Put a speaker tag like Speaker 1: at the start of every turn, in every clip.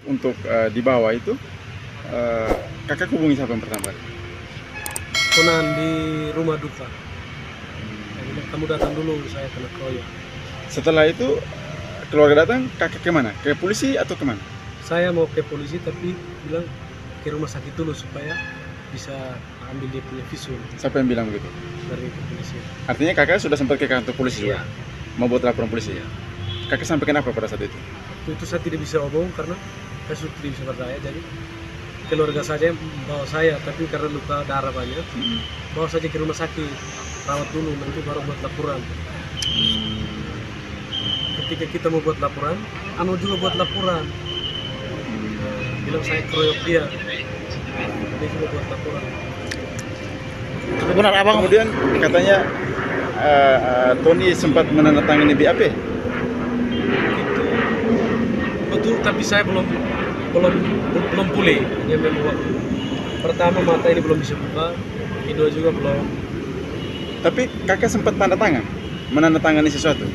Speaker 1: untuk dibawa itu, kakak hubungi siapa yang pertama?
Speaker 2: Konan di rumah duka. Saya bilang, kamu datang dulu, saya kena keroyok.
Speaker 1: Setelah itu keluarga datang, kakak kemana? Ke polisi atau kemana?
Speaker 2: Saya mau ke polisi tapi bilang ke rumah sakit dulu supaya bisa ambil dia punya visum
Speaker 1: Siapa yang bilang begitu?
Speaker 2: dari kepolisian.
Speaker 1: Artinya kakak sudah sempat ke kantor polisi
Speaker 2: Iya.
Speaker 1: juga? Mau buat laporan polisi ya? Kakak sampaikan apa pada saat itu?
Speaker 2: Itu saya tidak bisa omong karena saya sudah tidak bisa berdaya. Jadi keluarga saja yang bawa saya, tapi karena luka darah banyak, bawa saja ke rumah sakit, rawat dulu, nanti baru buat laporan. Ketika kita mau buat laporan, Anu juga buat laporan. Bilang saya keroyok dia juga buat laporan.
Speaker 3: Benar abang.
Speaker 1: Kemudian katanya Tony sempat menandatangani BAP.
Speaker 2: Gitu. Betul, tapi saya belum pulih. Hanya memang waktu pertama mata ini belum bisa buka, kedua juga belum.
Speaker 1: Tapi kakak sempat tanda tangan, menandatangani sesuatu.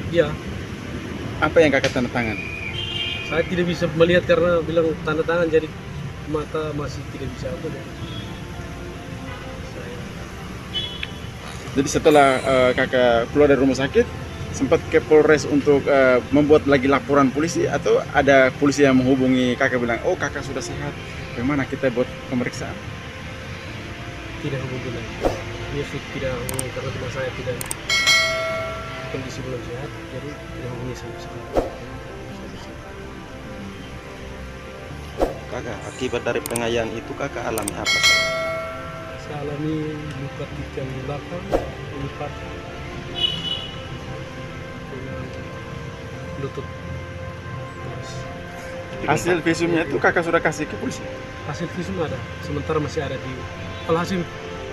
Speaker 2: Iya,
Speaker 1: Apa yang kakak tanda tangan?
Speaker 2: saya tidak bisa melihat karena bilang tanda tangan, jadi mata masih tidak bisa apa.
Speaker 1: Jadi setelah kakak keluar dari rumah sakit, sempat ke Polres untuk membuat lagi laporan polisi, atau ada polisi yang menghubungi kakak bilang, oh kakak sudah sehat, bagaimana kita buat pemeriksaan?
Speaker 2: Tidak hubungi lagi. Dia sudah tidak hubungi karena teman saya tidak kondisi belum sehat, jadi tidak hubungi sampai sekarang.
Speaker 3: Kakak, akibat dari penganiayaan itu kakak alami apa?
Speaker 2: Saya alami luka di tiang belakang, lipat, lutut.
Speaker 1: Hasil visumnya itu kakak sudah kasih ke polisi?
Speaker 2: Hasil visum ada, sementara masih ada di. Kalau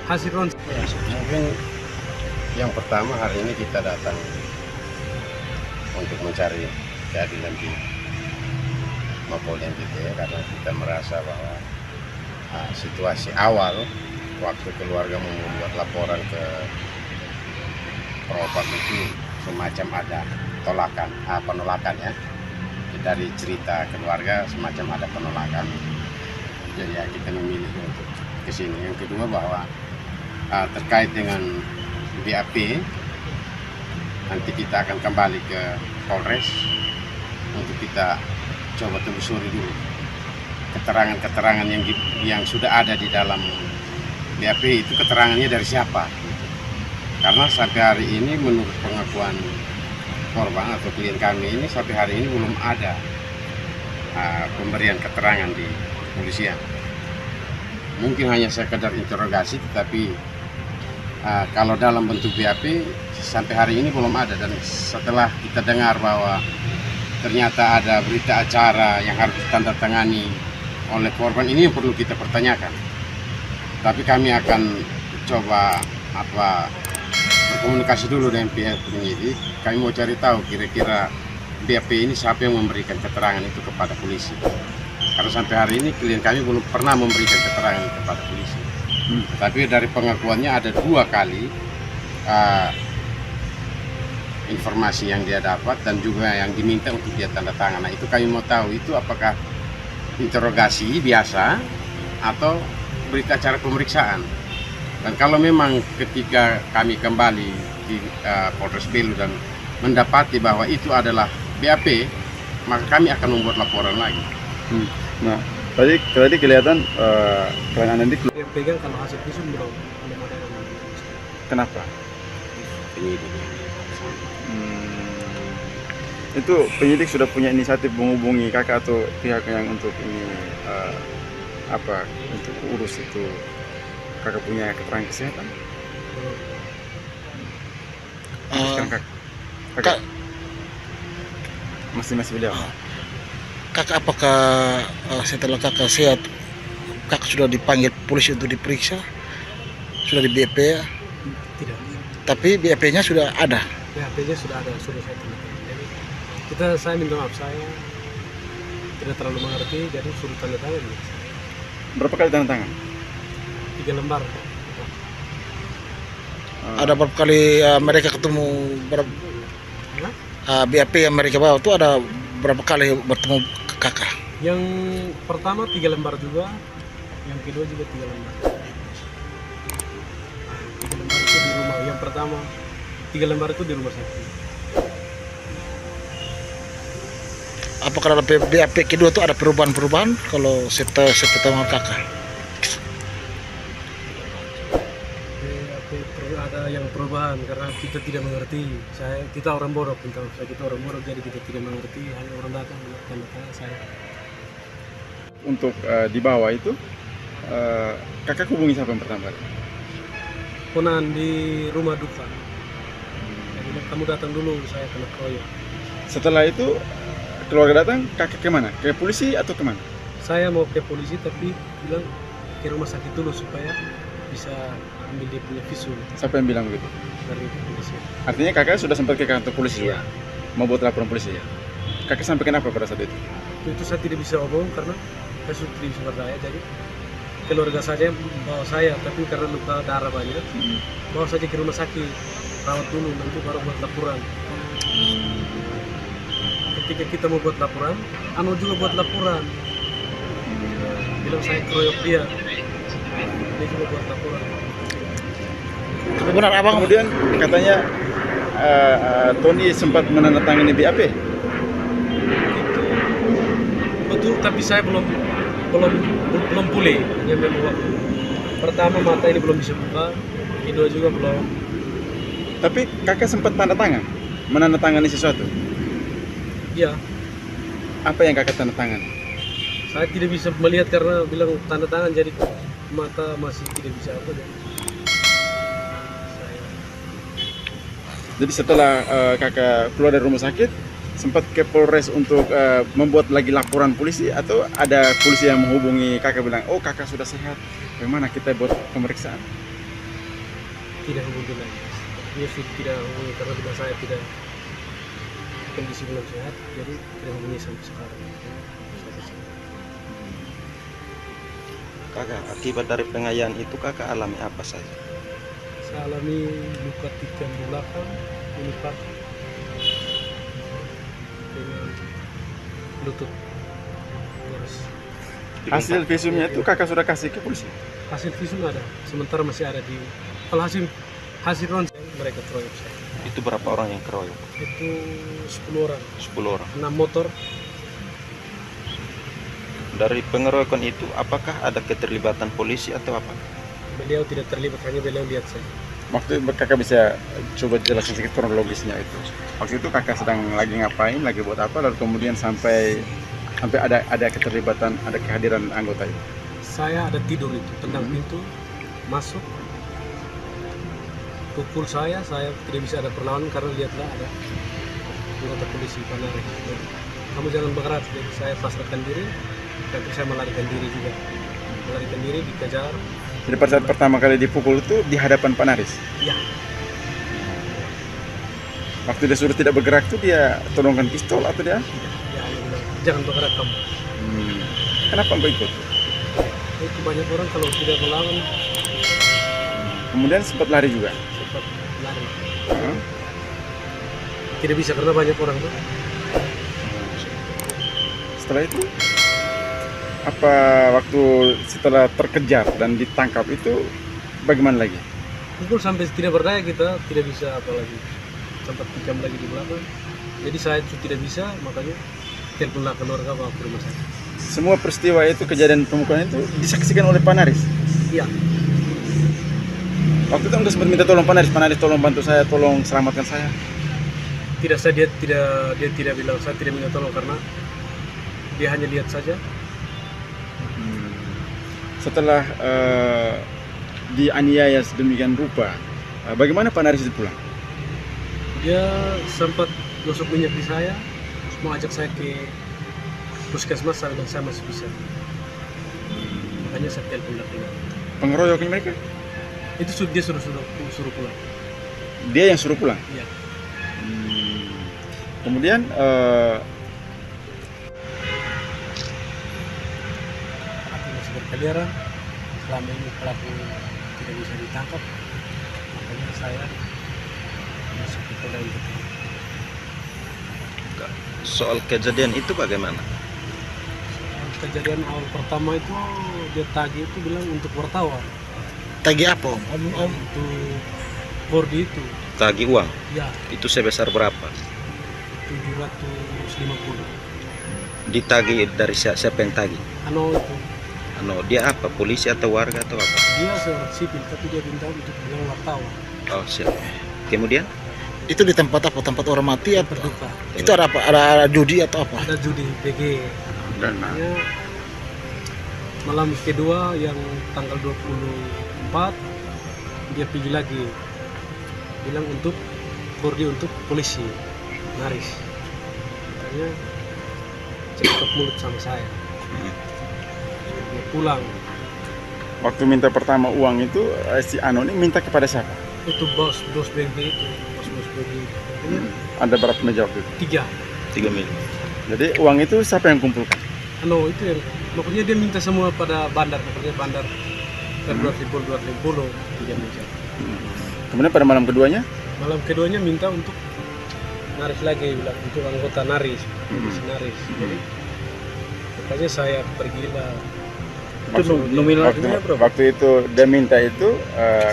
Speaker 2: hasil ronsen.
Speaker 4: Ya, mungkin yang pertama hari ini kita datang untuk mencari keadilan di Mapolda NTT, karena kita merasa bahwa situasi awal waktu keluarga membuat laporan ke Propam itu semacam ada penolakan ya, dari cerita keluarga semacam ada penolakan. Jadi ya kita memilih untuk kesini. Yang kedua bahwa terkait dengan BAP, nanti kita akan kembali ke Polres untuk kita coba telusuri dulu keterangan-keterangan yang sudah ada di dalam BAP itu, keterangannya dari siapa. Karena sampai hari ini menurut pengakuan korban atau klien kami ini, sampai hari ini belum ada pemberian keterangan di kepolisian. Mungkin hanya sekedar interogasi, tetapi kalau dalam bentuk BAP sampai hari ini belum ada. Dan setelah kita dengar bahwa ternyata ada berita acara yang harus ditandatangani oleh korban, ini yang perlu kita pertanyakan. Tapi kami akan coba berkomunikasi dulu dengan pihak penyidik. Kami mau cari tahu kira-kira BAP ini siapa yang memberikan keterangan itu kepada polisi. Karena sampai hari ini klien kami belum pernah memberikan keterangan kepada polisi. Tapi dari pengakuannya ada 2 kali informasi yang dia dapat dan juga yang diminta untuk dia tanda tangan. Nah, itu kami mau tahu itu apakah interogasi biasa atau berita acara pemeriksaan. Dan kalau memang ketika kami kembali di Polres Belu dan mendapati bahwa itu adalah BAP, maka kami akan membuat laporan lagi.
Speaker 1: Nah, tadi kelihatan keterangan nanti.
Speaker 2: Yang pegang kalau hasil visum belum ada yang.
Speaker 1: Kenapa?
Speaker 4: Penyidik.
Speaker 1: Itu penyidik sudah punya inisiatif menghubungi kakak atau pihak yang untuk ini untuk urus itu, kakak punya keterangan kesehatan? Sekarang kakak masih beliau.
Speaker 3: Kakak, apakah setelah kakak sehat, kakak sudah dipanggil polisi untuk diperiksa? Sudah di BAP ya?
Speaker 2: Tidak.
Speaker 3: Tapi BAP-nya sudah ada.
Speaker 2: BAP-nya sudah ada, sudah saya tanda. Jadi saya minta maaf, saya tidak terlalu mengerti, jadi suruh tanda tangan.
Speaker 1: Berapa kali tanda tangan?
Speaker 2: 3 lembar.
Speaker 3: Ada berapa kali mereka ketemu BAP yang mereka bawa itu, ada berapa kali bertemu kakak?
Speaker 2: Yang pertama 3 lembar juga, yang kedua juga 3 lembar. 3 lembar itu di rumah. Yang pertama 3 lembar itu di rumah sakit.
Speaker 3: Apakah dalam BAP kedua itu ada perubahan-perubahan kalau setelah kakak?
Speaker 2: Ada yang perubahan karena kita tidak mengerti. Kita orang bodoh, kita orang bodoh, jadi kita tidak mengerti. Hanya orang datang tanda tangan saya.
Speaker 1: Untuk di bawah itu kakak hubungi siapa yang pertama kali?
Speaker 2: Ponan di rumah duka. Dia bilang, kamu datang dulu, saya kena keroyok.
Speaker 1: Setelah itu keluarga datang, kakak kemana? Ke polisi atau kemana?
Speaker 2: Saya mau ke polisi tapi bilang ke rumah sakit dulu supaya bisa ambil dia punya visum
Speaker 1: Siapa yang bilang begitu?
Speaker 2: dari polisi.
Speaker 1: Artinya kakak sudah sempat ke kantor polisi juga? Mau buat laporan polisi ya? Kakak sampaikan apa pada saat itu?
Speaker 2: Itu saya tidak bisa omong karena saya sudah tidak bisa berdaya. Jadi keluarga saja bawa saya, tapi karena luka darah banyak, bawa saja ke rumah sakit, rawat dulu, nanti baru buat laporan. Ketika kita mau buat laporan, Anu juga buat laporan. Bilang saya keroyok dia juga buat laporan.
Speaker 3: Tapi benar abang,
Speaker 1: Kemudian katanya Tony sempat menandatangani BAP.
Speaker 2: Itu betul, tapi saya belum pulih. Ya memang waktu pertama mata ini belum bisa buka, kedua juga belum.
Speaker 1: Tapi kakak sempat tanda tangan, menandatangani sesuatu.
Speaker 2: Ya,
Speaker 1: Apa yang kakak tanda tangan?
Speaker 2: saya tidak bisa melihat karena bilang tanda tangan, jadi mata masih tidak bisa apa.
Speaker 1: Jadi setelah kakak keluar dari rumah sakit, sempat ke Polres untuk membuat lagi laporan polisi atau ada polisi yang menghubungi kakak bilang, oh kakak sudah sehat, bagaimana kita buat pemeriksaan?
Speaker 2: Tidak hubungi lagi. Dia sudah tidak hubungi karena bila saya tidak kondisi belum sehat, jadi tidak hubungi sampai sekarang.
Speaker 5: Kakak, akibat dari pengayaan itu kakak alami apa saja?
Speaker 2: Saya alami luka tikam di belakang, ini patah dengan lutut. Terus
Speaker 1: Hasil visumnya itu kakak sudah kasih ke polisi?
Speaker 2: hasil visum ada, sementara masih ada di. Kalau hasil ronsen mereka keroyok saya.
Speaker 5: Itu berapa orang yang keroyok?
Speaker 2: Itu 10 orang,
Speaker 5: 10 orang.
Speaker 2: 6 motor.
Speaker 5: Dari pengeroyokan itu apakah ada keterlibatan polisi atau apa?
Speaker 2: Beliau tidak terlibat, hanya beliau lihat saya.
Speaker 1: Waktu itu kakak bisa coba jelasin sedikit kronologisnya itu. Waktu itu kakak sedang lagi ngapain, lagi buat apa, lalu kemudian sampai ada keterlibatan, ada kehadiran anggota itu.
Speaker 2: Saya ada tidur itu, tendang pintu, masuk, pukul saya tidak bisa ada perlawanan karena lihatlah ada anggota polisi menarik. Jadi, kamu jangan bergerak, jadi saya pasrahkan diri, tapi saya melarikan diri juga. Melarikan diri, dikejar.
Speaker 1: Jadi pada saat pertama kali dipukul itu di hadapan Pak Naris.
Speaker 2: Ya,
Speaker 1: Waktu dia suruh tidak bergerak itu dia todongkan pistol atau dia?
Speaker 2: ya, dia bilang, jangan bergerak kamu.
Speaker 1: Kenapa enggak ikut?
Speaker 2: Itu banyak orang kalau tidak melawan,
Speaker 1: Kemudian sempat lari juga.
Speaker 2: cepat lari.
Speaker 1: Hah?
Speaker 2: Tidak bisa karena banyak orang tuh.
Speaker 1: Setelah itu apa waktu setelah terkejar dan ditangkap itu bagaimana lagi?
Speaker 2: Pukul sampai tidak berdaya, kita tidak bisa apa lagi. Sempat tikam lagi di belakang. Jadi saya itu tidak bisa, makanya teleponlah keluarga bawa ke rumah sakit.
Speaker 1: Semua peristiwa itu, kejadian pemukulan itu disaksikan oleh Pak Naris.
Speaker 2: Iya,
Speaker 1: Waktu itu enggak sempat minta tolong Pak Naris tolong bantu saya, tolong selamatkan saya.
Speaker 2: tidak, dia tidak bilang, saya tidak minta tolong karena dia hanya lihat saja.
Speaker 1: Setelah dianiaya sedemikian rupa, bagaimana Pak Naris itu pulang?
Speaker 2: Dia sempat gosok minyak di saya, mau ajak saya ke puskesmas, saya bilang saya masih bisa. Makanya saya telepon lagi.
Speaker 1: Pengeroyokan mereka?
Speaker 2: Itu dia suruh pulang.
Speaker 1: Dia yang suruh pulang?
Speaker 2: Iya.
Speaker 1: Kemudian
Speaker 2: Pelaku masih berkeliaran. Selama ini pelaku tidak bisa ditangkap, makanya saya masuk ke Polda Metro.
Speaker 5: Soal kejadian itu bagaimana?
Speaker 2: kejadian awal pertama itu dia tagih itu bilang untuk wartawan,
Speaker 3: Tagih apa om?
Speaker 2: untuk Kordi itu
Speaker 5: Tagih uang.
Speaker 2: ya
Speaker 5: Itu sebesar berapa?
Speaker 2: 750.
Speaker 5: Ditagih dari siapa yang tagih?
Speaker 2: Ano itu
Speaker 5: Dia apa? Polisi atau warga atau apa?
Speaker 2: dia seorang sipil tapi dia minta untuk bilang wartawan
Speaker 5: Oh, siap. Kemudian
Speaker 3: Itu di tempat apa? Tempat orang mati apa?
Speaker 2: berduka.
Speaker 3: Itu ada apa? Ada judi atau apa?
Speaker 2: Ada judi PG.
Speaker 1: Dan
Speaker 2: Makanya malam kedua yang tanggal 24 dia pergi lagi bilang untuk Kordi untuk polisi Naris, katanya cekcok mulut sama saya. Dia pulang
Speaker 1: waktu minta pertama uang itu si Ano ini minta kepada siapa?
Speaker 2: itu bos BG itu bos BG itu.
Speaker 1: Ada berapa meja waktu itu?
Speaker 2: 3
Speaker 5: 3 miliar.
Speaker 1: Jadi uang itu siapa yang kumpulkan?
Speaker 2: itu yang pokoknya dia minta semua pada bandar, pokoknya bandar Februari 2020 3 meja.
Speaker 1: Kemudian pada malam keduanya
Speaker 2: Malam keduanya minta untuk Naris lagi, bilang untuk anggota Naris, polisi Naris. Jadi makanya saya pergilah.
Speaker 1: waktu itu dia minta itu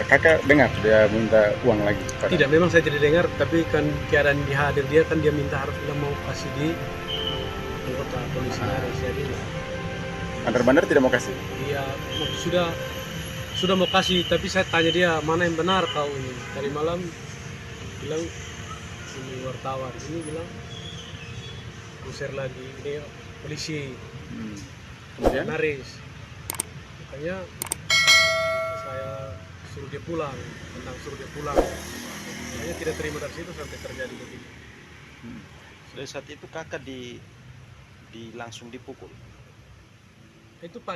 Speaker 1: kakak dengar dia minta uang lagi pada
Speaker 2: Tidak, memang saya tidak dengar, tapi kan keadaan di hadir dia kan dia minta harus bilang mau kasih di anggota polisi Naris. Jadi
Speaker 1: bandar-bandar tidak mau kasih.
Speaker 2: dia sudah mau kasih, tapi saya tanya dia mana yang benar kau ini. Tadi malam bilang ini wartawan, ini bilang usir lagi ini polisi
Speaker 1: Kemudian
Speaker 2: Naris. Makanya saya suruh dia pulang, makanya tidak terima dari situ sampai terjadi begini.
Speaker 5: Dari saat itu kakak di langsung dipukul.
Speaker 2: Itu pagi